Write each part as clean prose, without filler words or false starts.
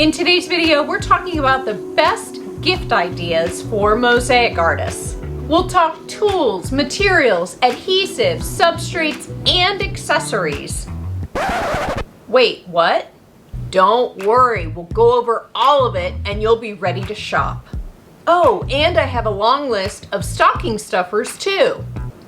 In today's video, we're talking about the best gift ideas for mosaic artists. We'll talk tools, materials, adhesives, substrates, and accessories. Wait, what? Don't worry, we'll go over all of it and you'll be ready to shop. Oh, and I have a long list of stocking stuffers too.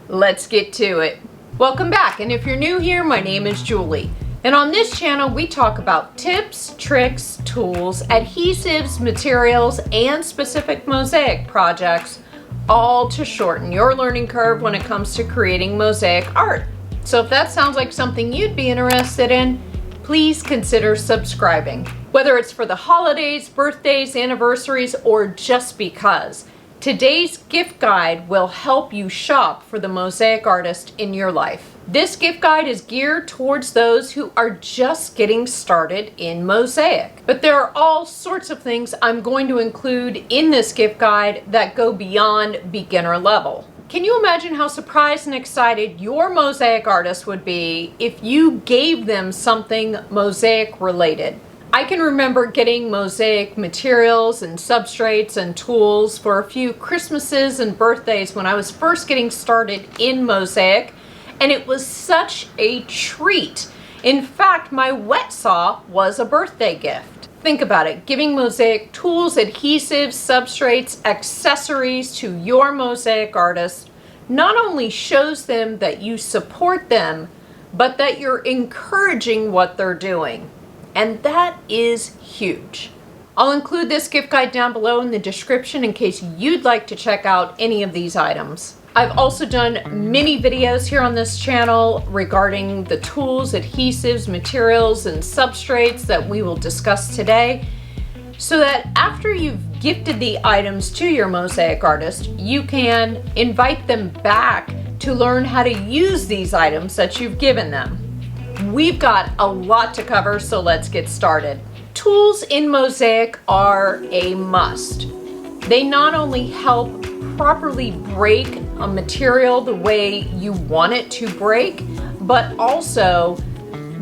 Let's get to it. Welcome back, and if you're new here, my name is Julie. And on this channel, we talk about tips, tricks, tools, adhesives, materials, and specific mosaic projects, all to shorten your learning curve when it comes to creating mosaic art. So if that sounds like something you'd be interested in, please consider subscribing. Whether it's for the holidays, birthdays, anniversaries, or just because, today's gift guide will help you shop for the mosaic artist in your life. This gift guide is geared towards those who are just getting started in mosaic. But there are all sorts of things I'm going to include in this gift guide that go beyond beginner level. Can you imagine how surprised and excited your mosaic artist would be if you gave them something mosaic related? I can remember getting mosaic materials and substrates and tools for a few Christmases and birthdays when I was first getting started in mosaic, and it was such a treat. In fact, my wet saw was a birthday gift. Think about it, giving mosaic tools, adhesives, substrates, accessories to your mosaic artist not only shows them that you support them, but that you're encouraging what they're doing. And that is huge. I'll include this gift guide down below in the description in case you'd like to check out any of these items. I've also done many videos here on this channel regarding the tools, adhesives, materials, and substrates that we will discuss today, so that after you've gifted the items to your mosaic artist, you can invite them back to learn how to use these items that you've given them. We've got a lot to cover, so let's get started. Tools in mosaic are a must. They not only help properly break a material the way you want it to break, but also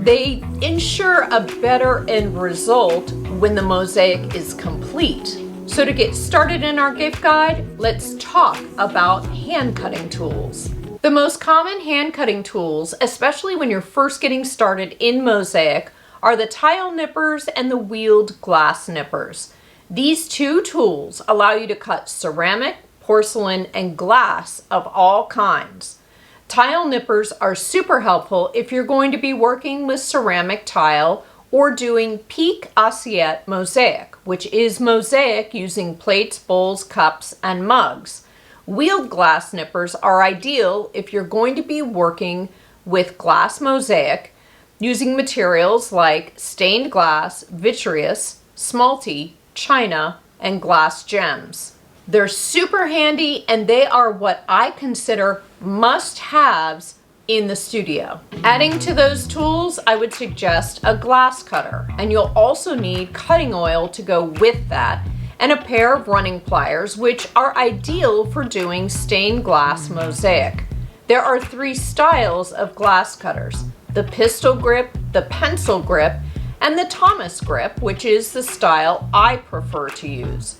they ensure a better end result when the mosaic is complete. So to get started in our gift guide, let's talk about hand cutting tools. The most common hand cutting tools, especially when you're first getting started in mosaic, are the tile nippers and the wheeled glass nippers. These two tools allow you to cut ceramic, porcelain, and glass of all kinds. Tile nippers are super helpful if you're going to be working with ceramic tile or doing pique assiette mosaic, which is mosaic using plates, bowls, cups, and mugs. Wheeled glass nippers are ideal if you're going to be working with glass mosaic using materials like stained glass, vitreous, smalty, china, and glass gems. They're super handy, and they are what I consider must-haves in the studio. Adding to those tools, I would suggest a glass cutter, and you'll also need cutting oil to go with that, and a pair of running pliers, which are ideal for doing stained glass mosaic. There are three styles of glass cutters: the pistol grip, the pencil grip, and the Thomas grip, which is the style I prefer to use.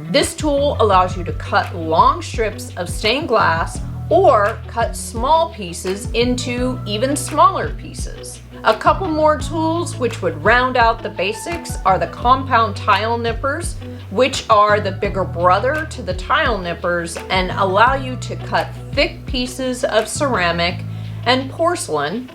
This tool allows you to cut long strips of stained glass or cut small pieces into even smaller pieces. A couple more tools which would round out the basics are the compound tile nippers, which are the bigger brother to the tile nippers and allow you to cut thick pieces of ceramic and porcelain.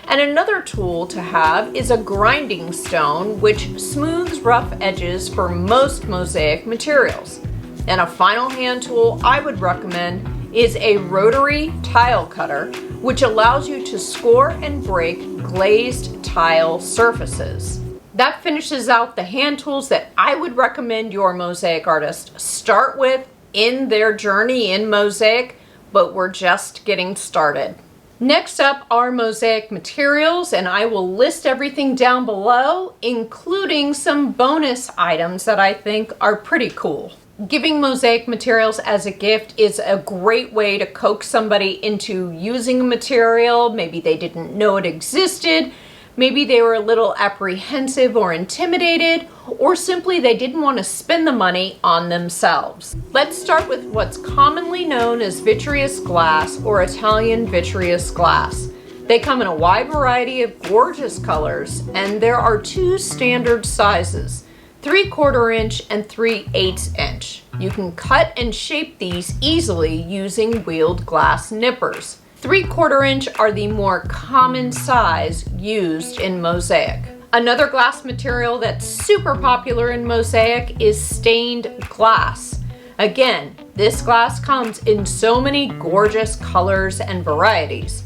And another tool to have is a grinding stone, which smooths rough edges for most mosaic materials. And a final hand tool I would recommend is a rotary tile cutter, which allows you to score and break glazed tile surfaces. That finishes out the hand tools that I would recommend your mosaic artist start with in their journey in mosaic, but we're just getting started. Next up are mosaic materials, and I will list everything down below, including some bonus items that I think are pretty cool. Giving mosaic materials as a gift is a great way to coax somebody into using a material. Maybe they didn't know it existed. Maybe they were a little apprehensive or intimidated, or simply they didn't want to spend the money on themselves. Let's start with what's commonly known as vitreous glass or Italian vitreous glass. They come in a wide variety of gorgeous colors, and there are two standard sizes, 3/4 inch and 3/8 inch. You can cut and shape these easily using wheeled glass nippers. 3/4 inch are the more common size used in Mosaic. Another glass material that's super popular in Mosaic is stained glass. Again, this glass comes in so many gorgeous colors and varieties.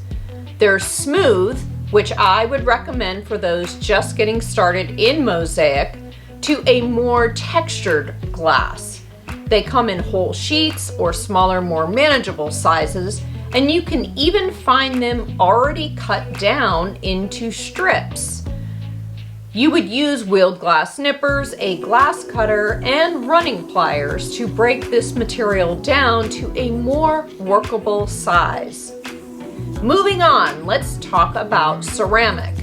There's smooth, which I would recommend for those just getting started in Mosaic, to a more textured glass. They come in whole sheets or smaller, more manageable sizes, and you can even find them already cut down into strips. You would use wheeled glass nippers, a glass cutter, and running pliers to break this material down to a more workable size. Moving on, let's talk about ceramic.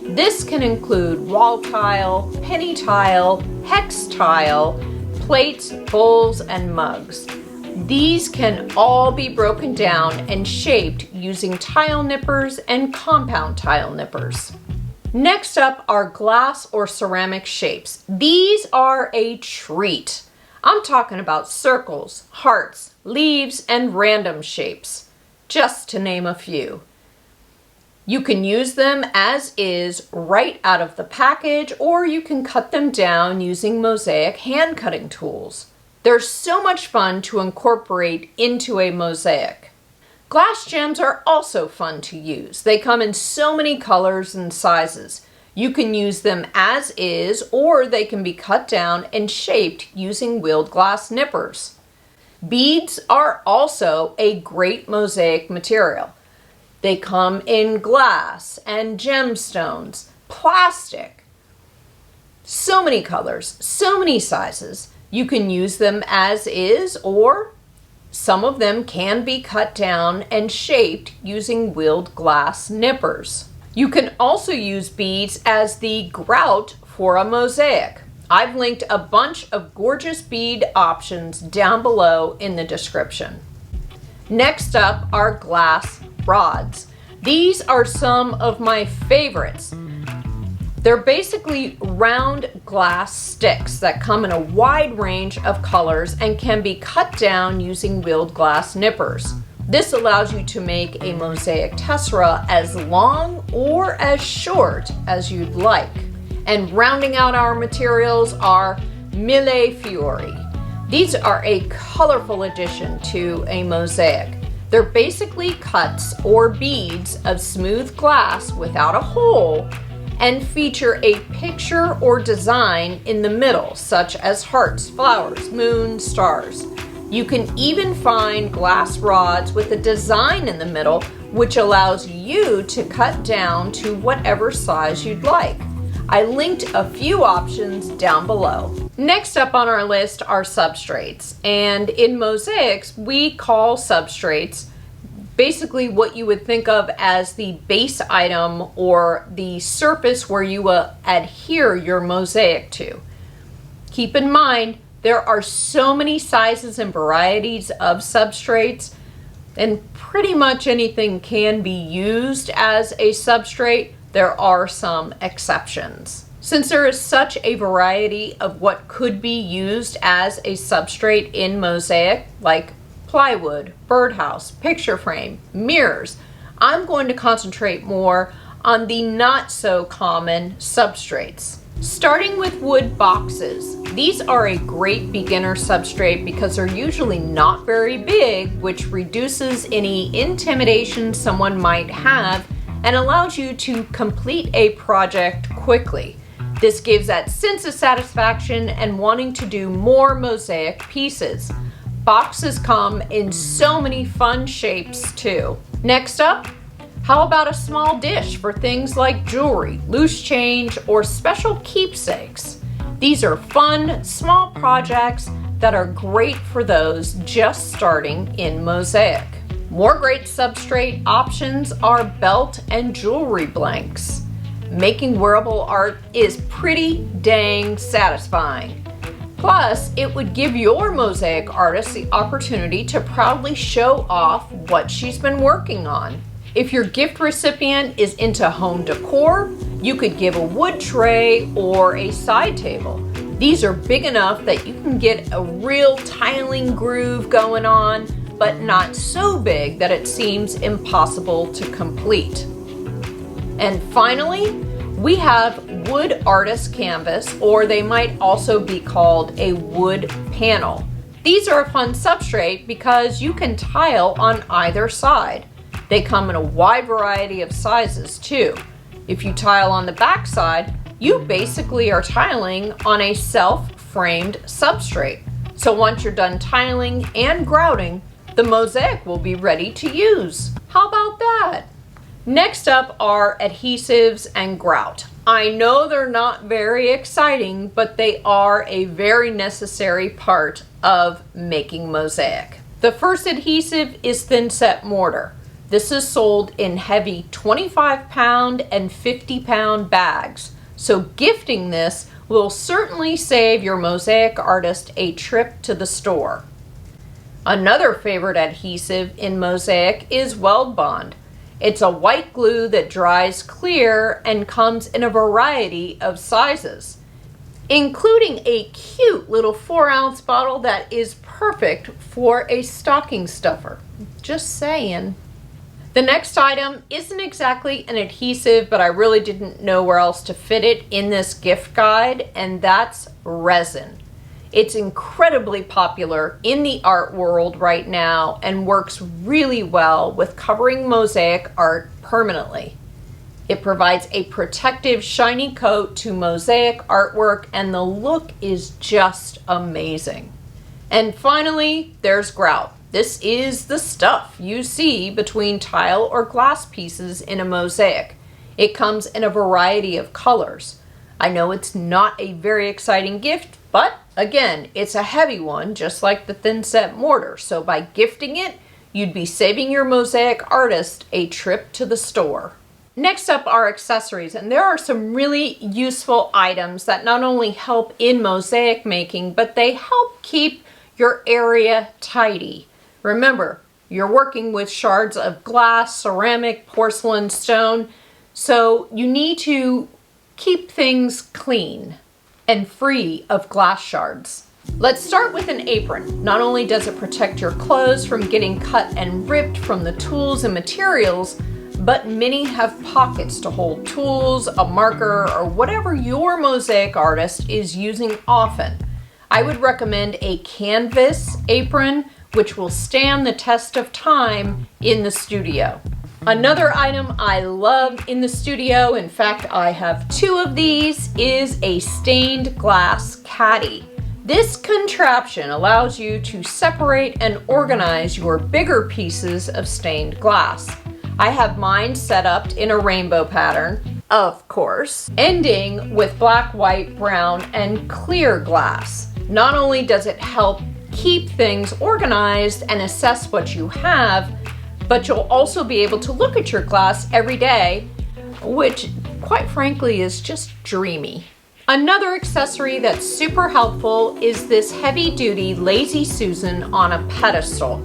This can include wall tile, penny tile, hex tile, plates, bowls, and mugs. These can all be broken down and shaped using tile nippers and compound tile nippers. Next up are glass or ceramic shapes. These are a treat. I'm talking about circles, hearts, leaves, and random shapes, just to name a few. You can use them as is right out of the package, or you can cut them down using Mosaic hand cutting tools. They're so much fun to incorporate into a mosaic. Glass gems are also fun to use. They come in so many colors and sizes. You can use them as is, or they can be cut down and shaped using wheeled glass nippers. Beads are also a great mosaic material. They come in glass and gemstones, plastic. So many colors, so many sizes. You can use them as is, or some of them can be cut down and shaped using wheeled glass nippers. You can also use beads as the grout for a mosaic. I've linked a bunch of gorgeous bead options down below in the description. Next up are glass rods. These are some of my favorites. They're basically round glass sticks that come in a wide range of colors and can be cut down using wheeled glass nippers. This allows you to make a mosaic tessera as long or as short as you'd like. And rounding out our materials are mille fiori. These are a colorful addition to a mosaic. They're basically cuts or beads of smooth glass without a hole and feature a picture or design in the middle, such as hearts, flowers, moon, stars. You can even find glass rods with a design in the middle, which allows you to cut down to whatever size you'd like. I linked a few options down below. Next up on our list are substrates, and in mosaics we call substrates basically what you would think of as the base item or the surface where you adhere your mosaic to. Keep in mind, there are so many sizes and varieties of substrates, and pretty much anything can be used as a substrate. There are some exceptions. Since there is such a variety of what could be used as a substrate in mosaic, like plywood, birdhouse, picture frame, mirrors, I'm going to concentrate more on the not so common substrates. Starting with wood boxes. These are a great beginner substrate because they're usually not very big, which reduces any intimidation someone might have and allows you to complete a project quickly. This gives that sense of satisfaction and wanting to do more mosaic pieces. Boxes come in so many fun shapes too. Next up, how about a small dish for things like jewelry, loose change, or special keepsakes? These are fun, small projects that are great for those just starting in mosaic. More great substrate options are belt and jewelry blanks. Making wearable art is pretty dang satisfying. Plus, it would give your mosaic artist the opportunity to proudly show off what she's been working on. If your gift recipient is into home decor, you could give a wood tray or a side table. These are big enough that you can get a real tiling groove going on, but not so big that it seems impossible to complete. And finally, we have wood artist canvas, or they might also be called a wood panel. These are a fun substrate because you can tile on either side. They come in a wide variety of sizes too. If you tile on the back side, you basically are tiling on a self-framed substrate. So once you're done tiling and grouting, the mosaic will be ready to use. How about that? Next up are adhesives and grout. I know they're not very exciting, but they are a very necessary part of making mosaic. The first adhesive is thin set mortar. This is sold in heavy 25-pound and 50-pound bags. So gifting this will certainly save your mosaic artist a trip to the store. Another favorite adhesive in mosaic is Weld Bond. It's a white glue that dries clear and comes in a variety of sizes, including a cute little 4-ounce bottle that is perfect for a stocking stuffer. Just saying. The next item isn't exactly an adhesive, but I really didn't know where else to fit it in this gift guide, and that's resin. It's incredibly popular in the art world right now and works really well with covering mosaic art permanently. It provides a protective, shiny coat to mosaic artwork, and the look is just amazing. And finally, there's grout. This is the stuff you see between tile or glass pieces in a mosaic. It comes in a variety of colors. I know it's not a very exciting gift, but again, it's a heavy one, just like the thin set mortar. So by gifting it, you'd be saving your mosaic artist a trip to the store. Next up are accessories, and there are some really useful items that not only help in mosaic making, but they help keep your area tidy. Remember, you're working with shards of glass, ceramic, porcelain, stone, so you need to keep things clean and free of glass shards. Let's start with an apron. Not only does it protect your clothes from getting cut and ripped from the tools and materials, but many have pockets to hold tools, a marker, or whatever your mosaic artist is using often. I would recommend a canvas apron, which will stand the test of time in the studio. Another item I love in the studio, in fact I have 2 of these, is a stained glass caddy. This contraption allows you to separate and organize your bigger pieces of stained glass. I have mine set up in a rainbow pattern, of course, ending with black, white, brown, and clear glass. Not only does it help keep things organized and assess what you have, but you'll also be able to look at your glass every day, which quite frankly is just dreamy. Another accessory that's super helpful is this heavy-duty Lazy Susan on a pedestal.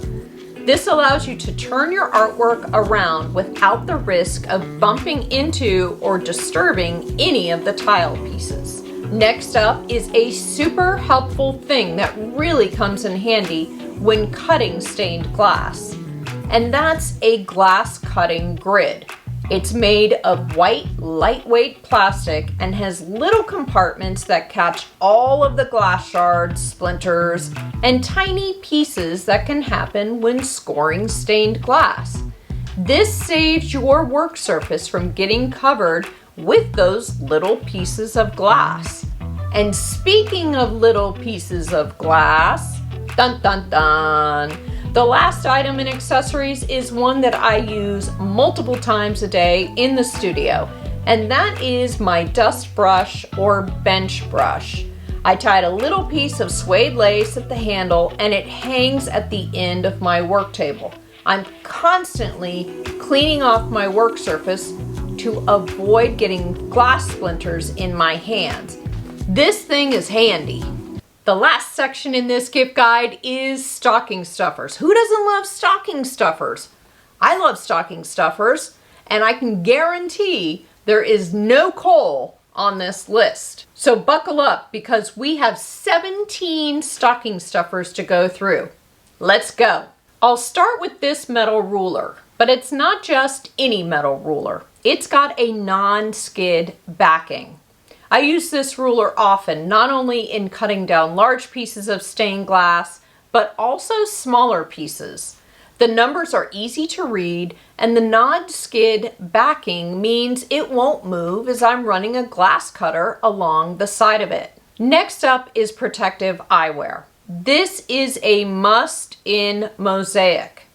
This allows you to turn your artwork around without the risk of bumping into or disturbing any of the tile pieces. Next up is a super helpful thing that really comes in handy when cutting stained glass, and that's a glass cutting grid. It's made of white, lightweight plastic and has little compartments that catch all of the glass shards, splinters, and tiny pieces that can happen when scoring stained glass. This saves your work surface from getting covered with those little pieces of glass. And speaking of little pieces of glass, dun dun dun, the last item in accessories is one that I use multiple times a day in the studio, and that is my dust brush or bench brush. I tied a little piece of suede lace at the handle and it hangs at the end of my work table. I'm constantly cleaning off my work surface to avoid getting glass splinters in my hands. This thing is handy. The last section in this gift guide is stocking stuffers. Who doesn't love stocking stuffers? I love stocking stuffers, and I can guarantee there is no coal on this list. So buckle up because we have 17 stocking stuffers to go through. Let's go. I'll start with this metal ruler, but it's not just any metal ruler. It's got a non-skid backing. I use this ruler often, not only in cutting down large pieces of stained glass, but also smaller pieces. The numbers are easy to read, and the non-skid backing means it won't move as I'm running a glass cutter along the side of it. Next up is protective eyewear. This is a must in Mosaic.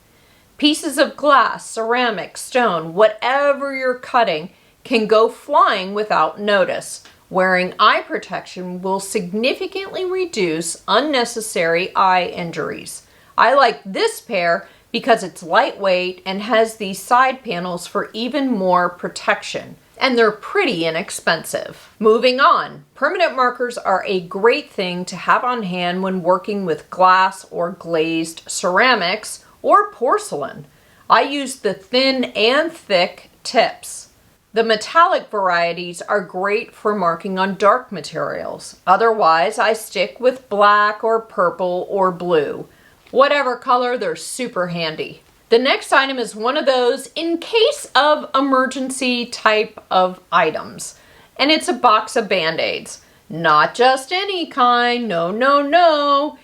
Pieces of glass, ceramic, stone, whatever you're cutting can go flying without notice. Wearing eye protection will significantly reduce unnecessary eye injuries. I like this pair because it's lightweight and has these side panels for even more protection. And they're pretty inexpensive. Moving on, permanent markers are a great thing to have on hand when working with glass or glazed ceramics or porcelain. I use the thin and thick tips. The metallic varieties are great for marking on dark materials. Otherwise, I stick with black or purple or blue. Whatever color, they're super handy. The next item is one of those in case of emergency type of items. And it's a box of Band-Aids. Not just any kind, no.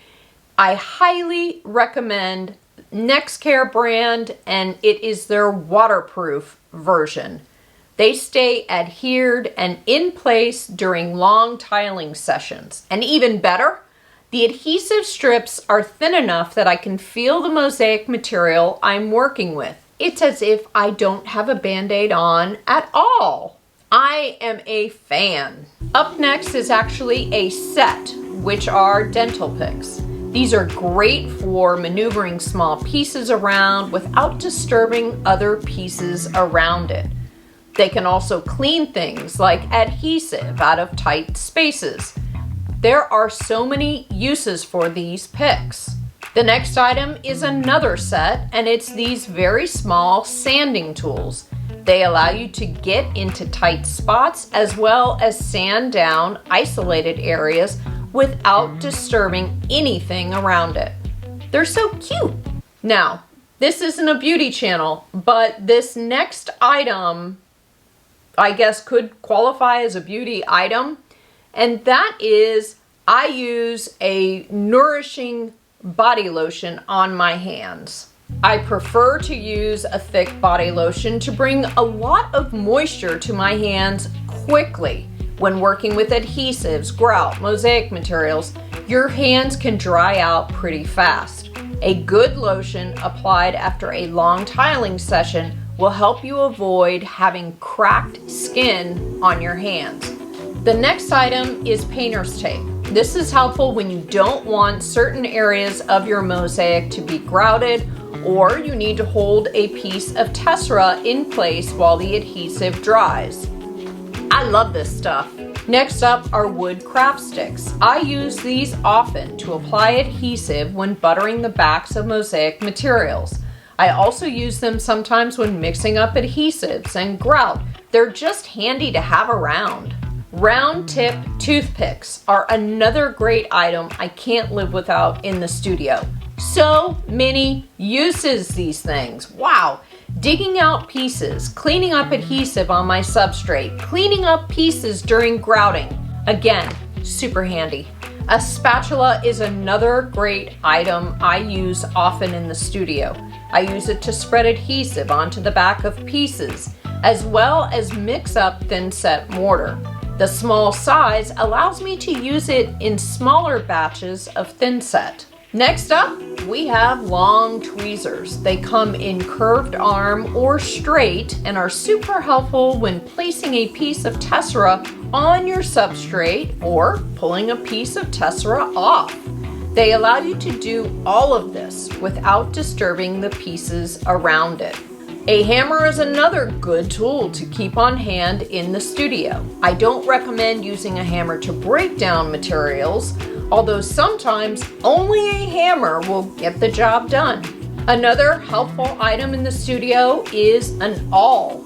I highly recommend NextCare brand, and it is their waterproof version. They stay adhered and in place during long tiling sessions. And even better, the adhesive strips are thin enough that I can feel the Mosaic material I'm working with. It's as if I don't have a Band-Aid on at all. I am a fan. Up next is actually a set, which are dental picks. These are great for maneuvering small pieces around without disturbing other pieces around it. They can also clean things like adhesive out of tight spaces. There are so many uses for these picks. The next item is another set, and it's these very small sanding tools. They allow you to get into tight spots as well as sand down isolated areas without disturbing anything around it. They're so cute. Now, this isn't a beauty channel, but this next item I guess could qualify as a beauty item, and that is I use a nourishing body lotion on my hands. I prefer to use a thick body lotion to bring a lot of moisture to my hands quickly. When working with adhesives, grout, mosaic materials, your hands can dry out pretty fast. A good lotion applied after a long tiling session will help you avoid having cracked skin on your hands. The next item is painter's tape. This is helpful when you don't want certain areas of your mosaic to be grouted, or you need to hold a piece of tessera in place while the adhesive dries. I love this stuff. Next up are wood craft sticks. I use these often to apply adhesive when buttering the backs of mosaic materials. I also use them sometimes when mixing up adhesives and grout. They're just handy to have around. Round tip toothpicks are another great item I can't live without in the studio. So many uses these things. Wow. Digging out pieces, cleaning up adhesive on my substrate, cleaning up pieces during grouting. Again, super handy. A spatula is another great item I use often in the studio. I use it to spread adhesive onto the back of pieces, as well as mix up thin set mortar. The small size allows me to use it in smaller batches of thin set. Next up, we have long tweezers. They come in curved arm or straight and are super helpful when placing a piece of tessera on your substrate or pulling a piece of tessera off. They allow you to do all of this without disturbing the pieces around it. A hammer is another good tool to keep on hand in the studio. I don't recommend using a hammer to break down materials, although sometimes only a hammer will get the job done. Another helpful item in the studio is an awl.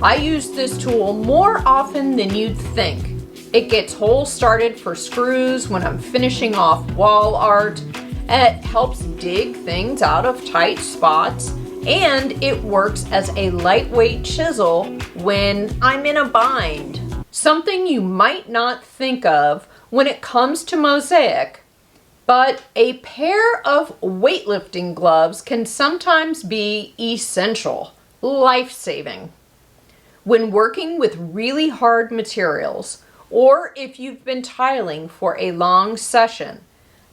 I use this tool more often than you'd think. It gets holes started for screws when I'm finishing off wall art. It helps dig things out of tight spots, and it works as a lightweight chisel when I'm in a bind. Something you might not think of when it comes to mosaic, but a pair of weightlifting gloves can sometimes be essential, life-saving. When working with really hard materials, or if you've been tiling for a long session,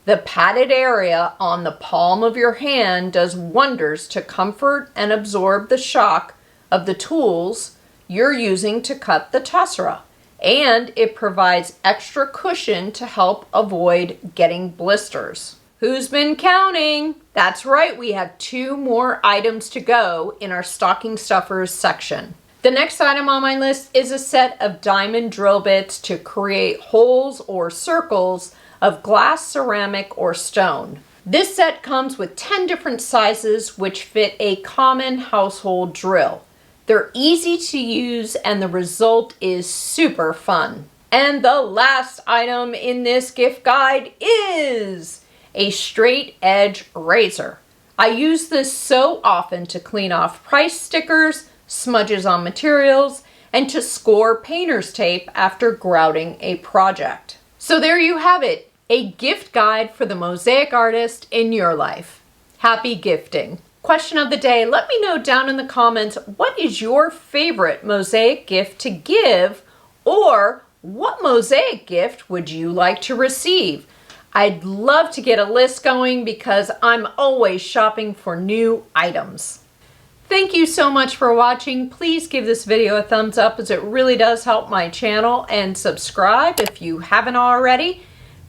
the padded area on the palm of your hand does wonders to comfort and absorb the shock of the tools you're using to cut the tessera, and it provides extra cushion to help avoid getting blisters. Who's been counting? That's right, we have 2 more items to go in our stocking stuffers section. The next item on my list is a set of diamond drill bits to create holes or circles of glass, ceramic, or stone. This set comes with 10 different sizes which fit a common household drill. They're easy to use and the result is super fun. And the last item in this gift guide is a straight edge razor. I use this so often to clean off price stickers, smudges on materials, and to score painter's tape after grouting a project. So there you have it, a gift guide for the mosaic artist in your life. Happy gifting. Question of the day, let me know down in the comments, what is your favorite mosaic gift to give, or what mosaic gift would you like to receive? I'd love to get a list going because I'm always shopping for new items. Thank you so much for watching. Please give this video a thumbs up as it really does help my channel, and subscribe if you haven't already.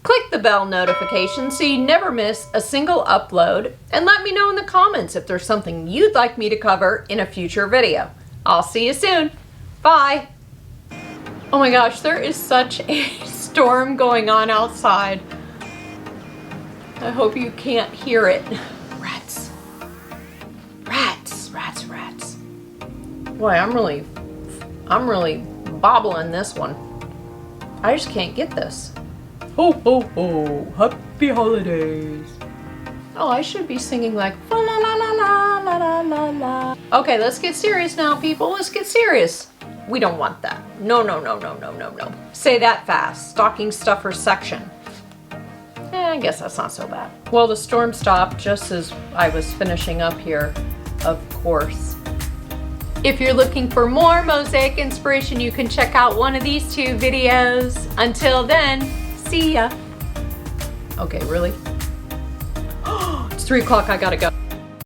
Click the bell notification so you never miss a single upload, and let me know in the comments if there's something you'd like me to cover in a future video. I'll see you soon. Bye. Oh my gosh, there is such a storm going on outside. I hope you can't hear it. Rats. Rats, rats, rats. Boy, I'm really bobbling this one. I just can't get this. Ho, ho, ho, happy holidays. Oh, I should be singing like la la la la la la la la. Okay, let's get serious now, people. Let's get serious. We don't want that. No, no, no, no, no, no, no. Say that fast. Stocking stuffer section. I guess that's not so bad. Well, the storm stopped just as I was finishing up here, of course. If you're looking for more mosaic inspiration, you can check out one of these 2 videos. Until then, see ya. Okay, really? It's 3 o'clock, I gotta go.